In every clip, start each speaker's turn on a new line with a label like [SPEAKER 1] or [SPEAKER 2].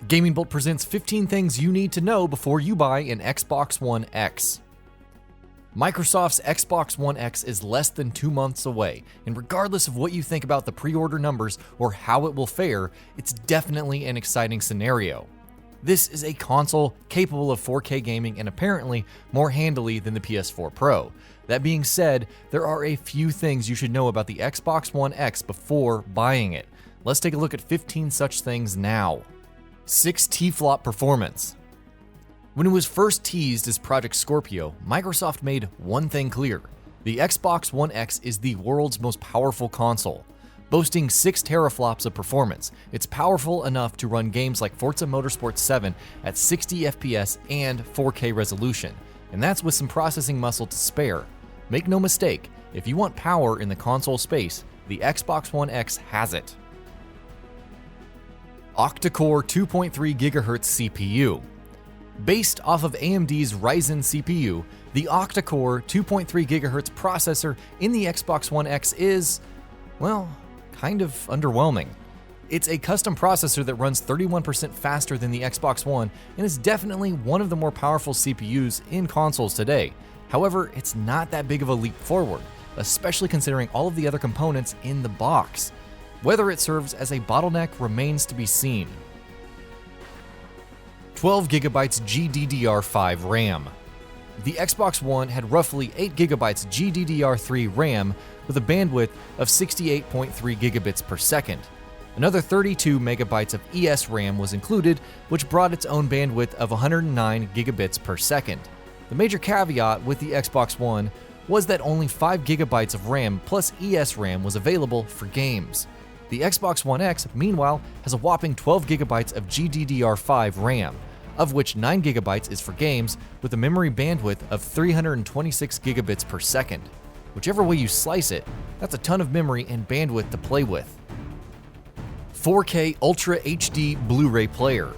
[SPEAKER 1] Gaming Bolt presents 15 things you need to know before you buy an Xbox One X. Microsoft's Xbox One X is less than 2 months away, and regardless of what you think about the pre-order numbers or how it will fare, it's definitely an exciting scenario. This is a console capable of 4K gaming and apparently more handily than the PS4 Pro. That being said, there are a few things you should know about the Xbox One X before buying it. Let's take a look at 15 such things now. 6 T-flop performance. When it was first teased as Project Scorpio, Microsoft made one thing clear: the Xbox One X is the world's most powerful console. Boasting 6 teraflops of performance, it's powerful enough to run games like Forza Motorsport 7 at 60 FPS and 4K resolution, and that's with some processing muscle to spare. Make no mistake, if you want power in the console space, the Xbox One X has it. OCTA-CORE 2.3 GHz CPU. Based off of AMD's Ryzen CPU, the OCTA-CORE 2.3 GHz processor in the Xbox One X is, well, kind of underwhelming. It's a custom processor that runs 31% faster than the Xbox One and is definitely one of the more powerful CPUs in consoles today. However, it's not that big of a leap forward, especially considering all of the other components in the box. Whether it serves as a bottleneck remains to be seen. 12GB GDDR5 RAM. The Xbox One had roughly 8GB GDDR3 RAM with a bandwidth of 68.3 gigabits per second. Another 32 megabytes of ESRAM was included, which brought its own bandwidth of 109 gigabits per second. The major caveat with the Xbox One was that only 5 gigabytes of RAM plus ESRAM was available for games. The Xbox One X, meanwhile, has a whopping 12 gigabytes of GDDR5 RAM, of which 9 gigabytes is for games, with a memory bandwidth of 326 gigabits per second. Whichever way you slice it, that's a ton of memory and bandwidth to play with. 4K Ultra HD Blu-ray player.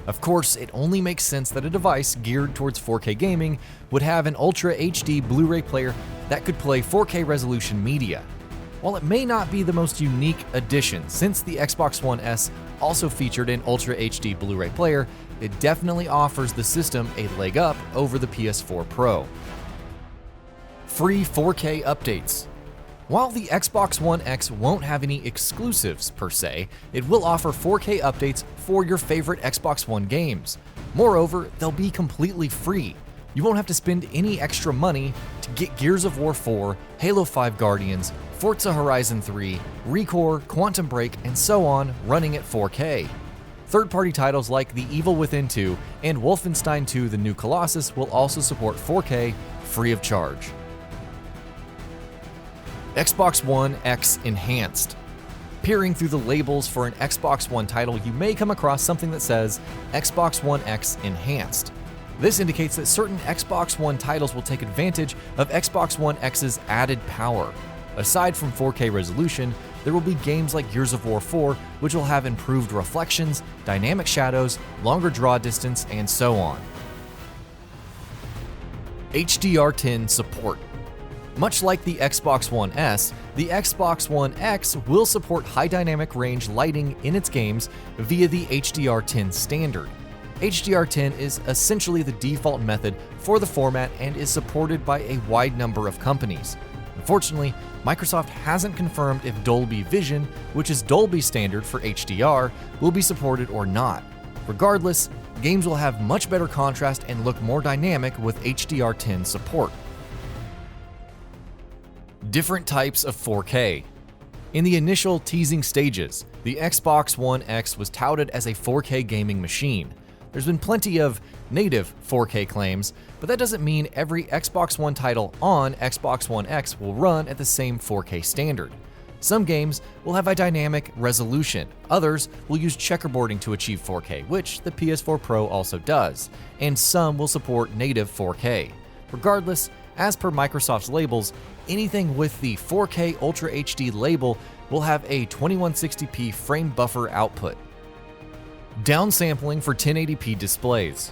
[SPEAKER 1] Of course, it only makes sense that a device geared towards 4K gaming would have an Ultra HD Blu-ray player that could play 4K resolution media. While it may not be the most unique addition, since the Xbox One S also featured an Ultra HD Blu-ray player, it definitely offers the system a leg up over the PS4 Pro. Free 4K updates. While the Xbox One X won't have any exclusives per se, it will offer 4K updates for your favorite Xbox One games. Moreover, they'll be completely free. You won't have to spend any extra money to get Gears of War 4, Halo 5 Guardians, Forza Horizon 3, ReCore, Quantum Break, and so on running at 4K. Third-party titles like The Evil Within 2 and Wolfenstein 2: The New Colossus will also support 4K free of charge. Xbox One X Enhanced. Peering through the labels for an Xbox One title, you may come across something that says Xbox One X Enhanced. This indicates that certain Xbox One titles will take advantage of Xbox One X's added power. Aside from 4K resolution, there will be games like Gears of War 4, which will have improved reflections, dynamic shadows, longer draw distance, and so on. HDR10 support. Much like the Xbox One S, the Xbox One X will support high dynamic range lighting in its games via the HDR10 standard. HDR10 is essentially the default method for the format and is supported by a wide number of companies. Unfortunately, Microsoft hasn't confirmed if Dolby Vision, which is Dolby's standard for HDR, will be supported or not. Regardless, games will have much better contrast and look more dynamic with HDR10 support. Different types of 4K. In the initial teasing stages, the Xbox One X was touted as a 4K gaming machine. There's been plenty of native 4K claims, but that doesn't mean every Xbox One title on Xbox One X will run at the same 4K standard. Some games will have a dynamic resolution, others will use checkerboarding to achieve 4K, which the PS4 Pro also does, and some will support native 4K. Regardless, as per Microsoft's labels, anything with the 4K Ultra HD label will have a 2160p frame buffer output. Downsampling for 1080p displays.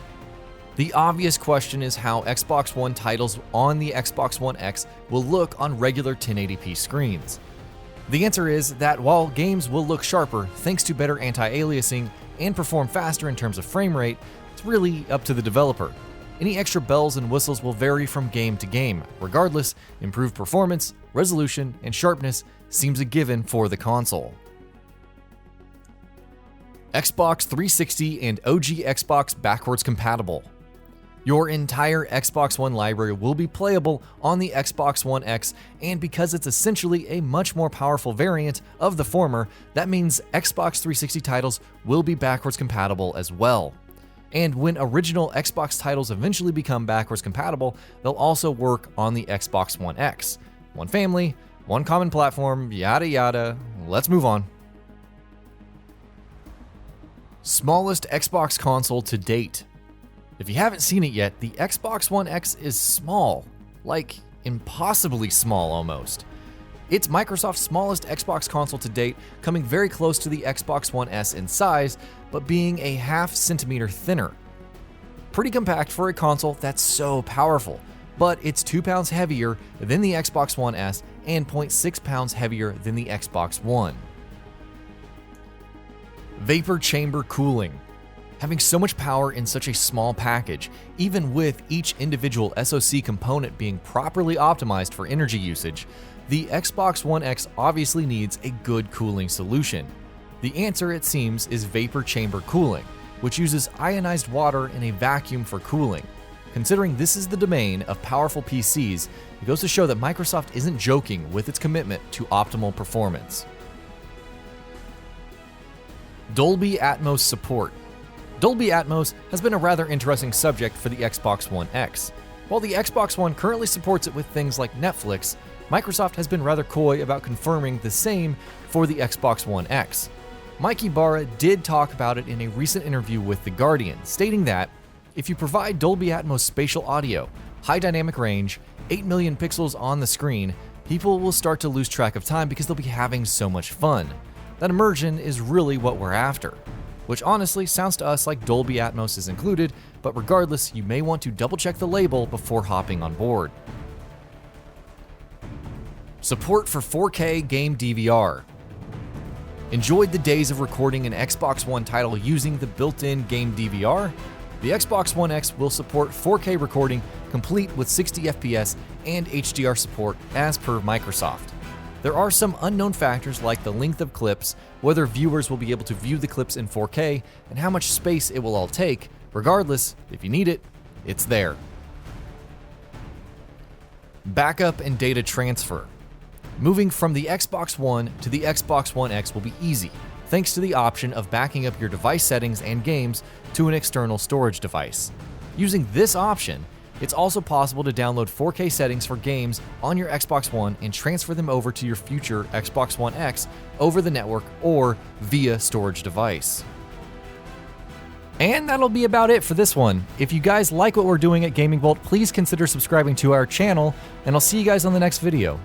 [SPEAKER 1] The obvious question is how Xbox One titles on the Xbox One X will look on regular 1080p screens. The answer is that while games will look sharper thanks to better anti-aliasing and perform faster in terms of frame rate, it's really up to the developer. Any extra bells and whistles will vary from game to game. Regardless, improved performance, resolution, and sharpness seems a given for the console. Xbox 360 and OG Xbox backwards compatible. Your entire Xbox One library will be playable on the Xbox One X, and because it's essentially a much more powerful variant of the former, that means Xbox 360 titles will be backwards compatible as well. And when original Xbox titles eventually become backwards compatible, they'll also work on the Xbox One X. One family, one common platform, yada yada. Let's move on. Smallest Xbox console to date. If you haven't seen it yet, the Xbox One X is small, like impossibly small almost. It's Microsoft's smallest Xbox console to date, coming very close to the Xbox One S in size, but being a ½ centimeter thinner. Pretty compact for a console that's so powerful, but it's 2 pounds heavier than the Xbox One S and 0.6 pounds heavier than the Xbox One. Vapor chamber cooling. Having so much power in such a small package, even with each individual SoC component being properly optimized for energy usage, the Xbox One X obviously needs a good cooling solution. The answer, it seems, is vapor chamber cooling, which uses ionized water in a vacuum for cooling. Considering this is the domain of powerful PCs, it goes to show that Microsoft isn't joking with its commitment to optimal performance. Dolby Atmos support. Dolby Atmos has been a rather interesting subject for the Xbox One X. While the Xbox One currently supports it with things like Netflix, Microsoft has been rather coy about confirming the same for the Xbox One X. Mike Ibarra did talk about it in a recent interview with The Guardian, stating that if you provide Dolby Atmos spatial audio, high dynamic range, 8 million pixels on the screen, people will start to lose track of time because they'll be having so much fun. That immersion is really what we're after. Which honestly sounds to us like Dolby Atmos is included, but regardless, you may want to double check the label before hopping on board. Support for 4K game DVR. Enjoyed the days of recording an Xbox One title using the built-in game DVR? The Xbox One X will support 4K recording complete with 60 FPS and HDR support as per Microsoft. There are some unknown factors like the length of clips, whether viewers will be able to view the clips in 4K, and how much space it will all take. Regardless, if you need it, it's there. Backup and data transfer. Moving from the Xbox One to the Xbox One X will be easy, thanks to the option of backing up your device settings and games to an external storage device. Using this option, it's also possible to download 4K settings for games on your Xbox One and transfer them over to your future Xbox One X over the network or via storage device. And that'll be about it for this one. If you guys like what we're doing at Gaming Bolt, please consider subscribing to our channel, and I'll see you guys on the next video.